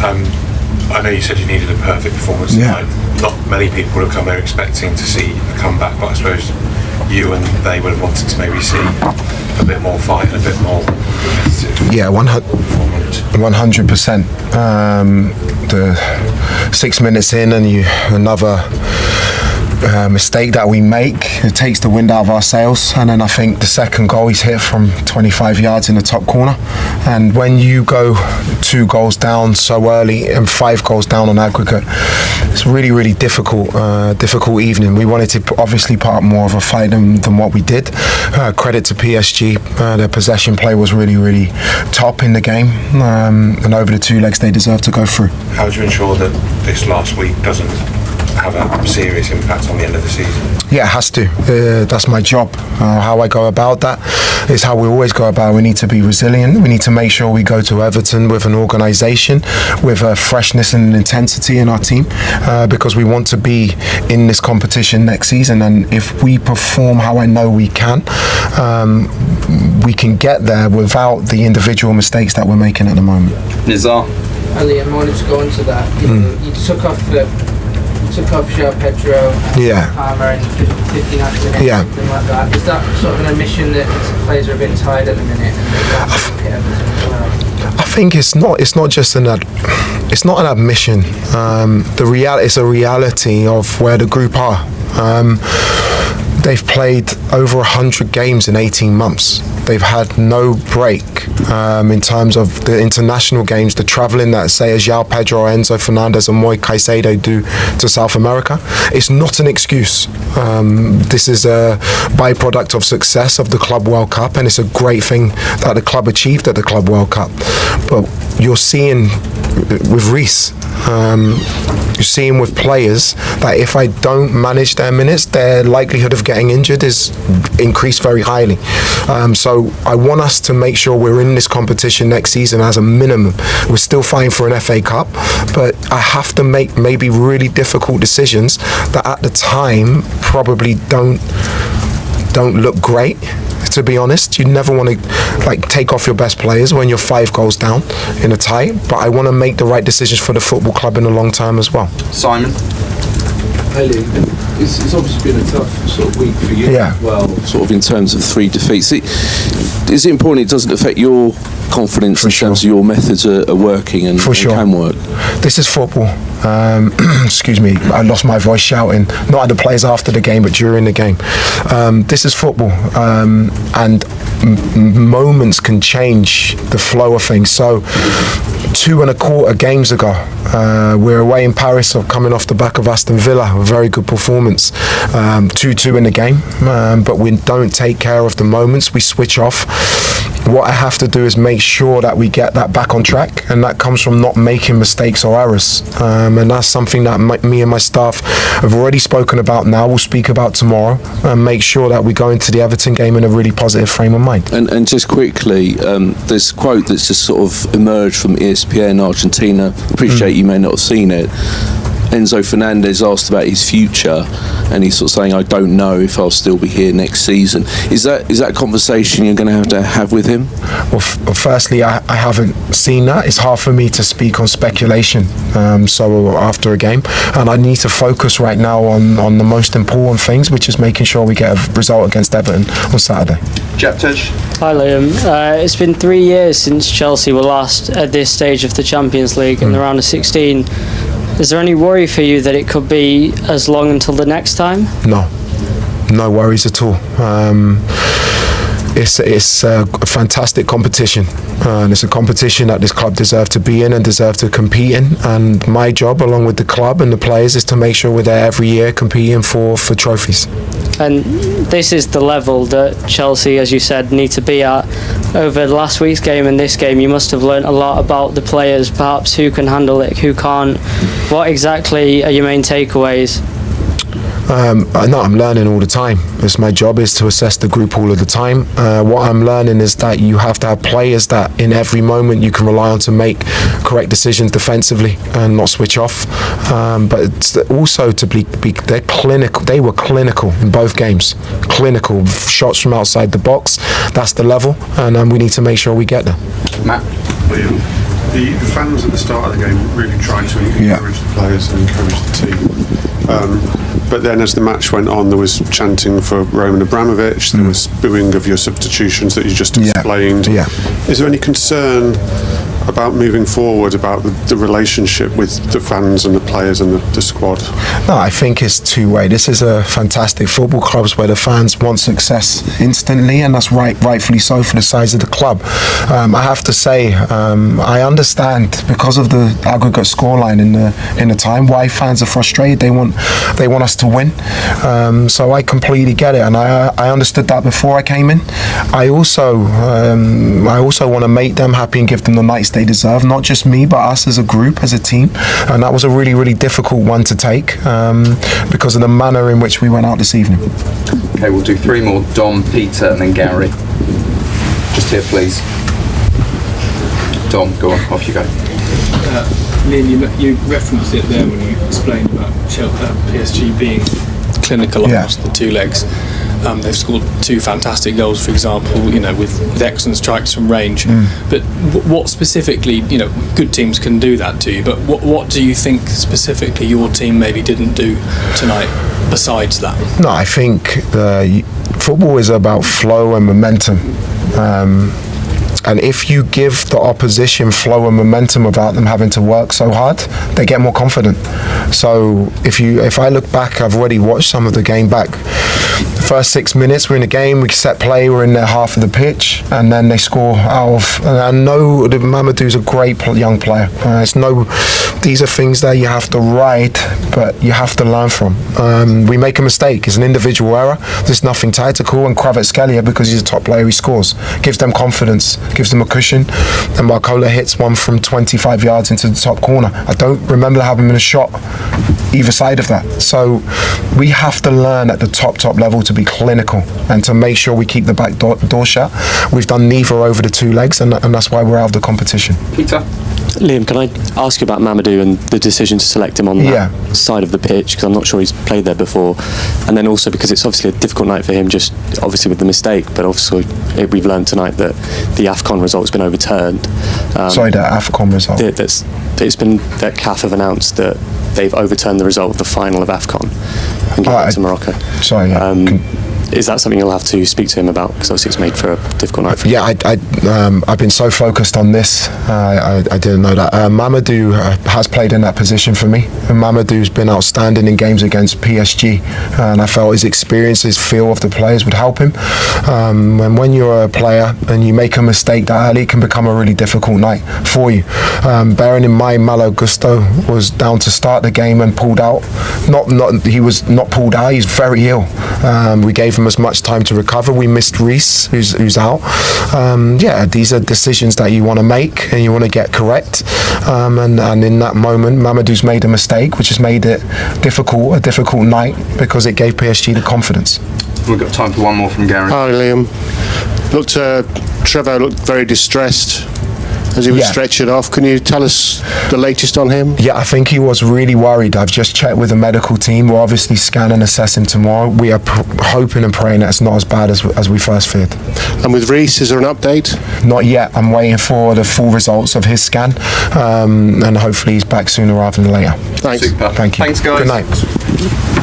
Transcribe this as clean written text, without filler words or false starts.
I know you said you needed a perfect performance tonight. Not many people would have come there expecting to see a comeback, but I suppose you and they would have wanted to maybe see a bit more fight and a bit more competitive. Yeah, 100%. The 6 minutes in and another mistake that we make, it takes the wind out of our sails. And then I think the second goal he's hit from 25 yards in the top corner. And when you go 2 goals down so early and 5 goals down on aggregate, it's really, really difficult evening. We wanted to obviously put up more of a fight than what we did. Credit to PSG, their possession play was really, really top in the game, and over the 2 legs they deserve to go through. How do you ensure that this last week doesn't have a serious impact on the end of the season? Yeah, it has to. That's my job. How I go about that is how we always go about it. We need to be resilient. We need to make sure we go to Everton with an organisation, with a freshness and an intensity in our team, because we want to be in this competition next season. And if we perform how I know we can get there without the individual mistakes that we're making at the moment. Nizar? Ali, I wanted to go into that. You took off João Pedro and Palmer in 15 minutes, something like that. Is that sort of an admission that players are a bit tired at the minute? I think it's not just an admission. It's a reality of where the group are. They've played over 100 games in 18 months. They've had no break in terms of the international games, the travelling that, say, João Pedro, Enzo Fernandez and Moises Caicedo do to South America. It's not an excuse. This is a byproduct of success of the Club World Cup, and it's a great thing that the club achieved at the Club World Cup. But you're seeing with Reece, you're seeing with players that if I don't manage their minutes, their likelihood of getting injured is increased very highly. So I want us to make sure we're in this competition next season as a minimum. We're still fighting for an FA Cup, but I have to make maybe really difficult decisions that at the time probably don't look great. To be honest, you never want to take off your best players when you're 5 goals down in a tie, but I want to make the right decisions for the football club in the long term as well. Simon? Ali, it's obviously been a tough sort of week for you as well, sort of in terms of 3 defeats. Is it important it doesn't affect your confidence in terms of your methods are working and can work? This is football. Excuse me, I lost my voice shouting, not at the players after the game, but during the game. This is football, and moments can change the flow of things. So 2.25 games ago, we're away in Paris, coming off the back of Aston Villa, a very good performance, 2-2 in the game, but we don't take care of the moments, we switch off. What I have to do is make sure that we get that back on track, and that comes from not making mistakes or errors, and that's something that me and my staff have already spoken about now, we'll speak about tomorrow, and make sure that we go into the Everton game in a really positive frame of mind. And just quickly, there's a quote that's just sort of emerged from ESPN Argentina, appreciate you may not have seen it. Enzo Fernandez asked about his future, and he's sort of saying, I don't know if I'll still be here next season. Is that a conversation you're going to have with him? Well, firstly, I haven't seen that. It's hard for me to speak on speculation so after a game, and I need to focus right now on the most important things, which is making sure we get a result against Everton on Saturday. Japtej? Hi Liam, it's been 3 years since Chelsea were last at this stage of the Champions League in the round of 16. Is there any worry for you that it could be as long until the next time? No worries at all. It's a fantastic competition, and it's a competition that this club deserves to be in and deserve to compete in, and my job along with the club and the players is to make sure we're there every year competing for trophies. And this is the level that Chelsea, as you said, need to be at. Over last week's game and this game, you must have learnt a lot about the players, perhaps who can handle it, who can't. What exactly are your main takeaways? I'm learning all the time. It's my job is to assess the group all of the time. What I'm learning is that you have to have players that in every moment you can rely on to make correct decisions defensively and not switch off. But it's also to be they're clinical. They were clinical in both games. Clinical shots from outside the box. That's the level, and we need to make sure we get there. Matt? The fans at the start of the game really tried to encourage the players and encourage the team. But then as the match went on, there was chanting for Roman Abramovich, there was booing of your substitutions that you just explained. Is there any concern about moving forward, about the relationship with the fans and the players and the squad? No, I think it's two-way. This is a fantastic football club where the fans want success instantly, and that's rightfully so for the size of the club. I have to say, I understand because of the aggregate scoreline in the time why fans are frustrated. They want us to win. So I completely get it, and I understood that before I came in. I also want to make them happy and give them the nights they deserve, not just me but us as a group, as a team, and that was a really, really difficult one to take because of the manner in which we went out this evening. Okay, we'll do three more. Dom, Peter and then Gary. Just here please. Dom, go on, off you go. Liam, you referenced it there when you explained about PSG being clinical across the two legs. They've scored two fantastic goals, for example, with excellent strikes from range. But what specifically, good teams can do that to you, but what do you think specifically your team maybe didn't do tonight besides that? No, I think football is about flow and momentum. And if you give the opposition flow and momentum without them having to work so hard, they get more confident. So if I look back, I've already watched some of the game back. The first 6 minutes, we're in the game, we set play, we're in their half of the pitch, and then they score out of. And I know that Mamadou's a great young player. These are things that you have to ride, but you have to learn from. We make a mistake, it's an individual error. There's nothing tactical, and Kvaratskhelia, because he's a top player, he scores. Gives them confidence, gives them a cushion, and Marcola hits one from 25 yards into the top corner. I don't remember having been a shot either side of that. So we have to learn at the top level to be clinical and to make sure we keep the back door shut. We've done neither over the two legs, and that's why we're out of the competition. Peter? Liam, can I ask you about Mamadou and the decision to select him on that side of the pitch, because I'm not sure he's played there before, and then also because it's obviously a difficult night for him, just obviously with the mistake, but also we've learned tonight that the AFCON result's been overturned. Sorry, the AFCON result? It's been that CAF have announced that they've overturned the result of the final of AFCON and given it to Morocco. Sorry, is that something you'll have to speak to him about? Because obviously it's made for a difficult night for him. Yeah, I've been so focused on this, I didn't know that. Mamadou has played in that position for me. And Mamadou's been outstanding in games against PSG, and I felt his experience, his feel of the players would help him. And when you're a player and you make a mistake that early, it can become a really difficult night for you. Bearing in mind, Malo Gusto was down to start the game and pulled out. He was not pulled out, he's very ill. We gave him as much time to recover. We missed Reece, who's out. These are decisions that you want to make and you want to get correct. And in that moment, Mamadou's made a mistake, which has made it a difficult night, because it gave PSG the confidence. We've got time for one more from Gary. Hi, Liam. Trevor looked very distressed as he was stretchered off. Can you tell us the latest on him? Yeah, I think he was really worried. I've just checked with the medical team. We'll obviously scan and assess him tomorrow. We are hoping and praying that it's not as bad as we first feared. And with Reece, is there an update? Not yet. I'm waiting for the full results of his scan, and hopefully he's back sooner rather than later. Thanks. Super. Thank you. Thanks, guys. Good night.